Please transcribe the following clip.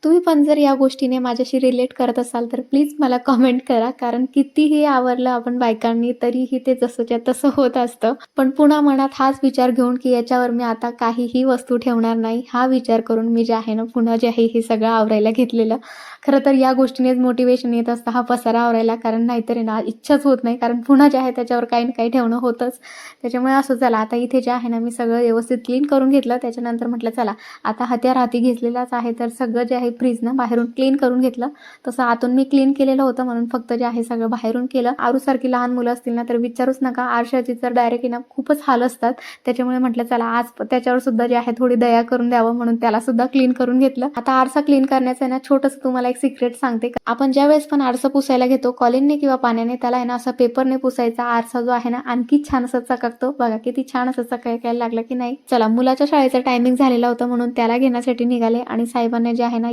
तुम्ही पण जर या गोष्टीने माझ्याशी रिलेट करत असाल तर प्लीज मला कमेंट करा. कारण कितीही आवरलं आपण बायकांनी तरीही ते जसंच्या तसं होत असतं. पण पुन्हा मनात हाच विचार घेऊन की याच्यावर मी आता काहीही वस्तू ठेवणार नाही, हा विचार करून मी जे आहे ना पुन्हा जे आहे हे सगळं आवरायला घेतलेलं. खरं तर या गोष्टीनेच मोटिवेशन येत असतं हा पसारा आवरायला. कारण नाहीतर आहे ना इच्छाच होत नाही. कारण पुन्हा जे आहे त्याच्यावर काही ना काही ठेवणं होतंच. त्याच्यामुळे असं चला आता इथे जे आहे ना मी सगळं व्यवस्थित क्लीन करून घेतलं. त्याच्यानंतर म्हटलं चला आता हत्यार हाती घेतलेलाच आहे तर सगळं जे आहे फ्रीजनं बाहेरून क्लीन करून घेतलं. तसं आतून मी क्लीन केलेलं होतं म्हणून फक्त जे आहे सगळं बाहेरून केलं. आरूसारखी लहान मुलं असतील ना तर विचारूच नका. आरशाची तर डायरेक्ट ना खूपच हाल असतात. त्याच्यामुळे म्हटलं चला आज त्याच्यावर सुद्धा जे आहे थोडी दया करून द्यावं म्हणून त्याला सुद्धा क्लीन करून घेतलं. आता आरसा क्लीन करण्याचं आहे ना छोटंसं तुम्हाला एक सिक्रेट सांगते. आपण ज्या वेळेस पण आरसा पुसायला घेतो कॉलिनने किंवा पाण्याने त्याला आहे ना असा पेपरने पुसायचा. आरसा जो आहे ना आणखी छान असं चकाकतो. बघा किती छान असं चकाकायला लागला की नाही. चला मुलाच्या शाळेचा टायमिंग झालेला होता म्हणून त्याला घेण्यासाठी निघाले आणि साहेबांना जे आहे ना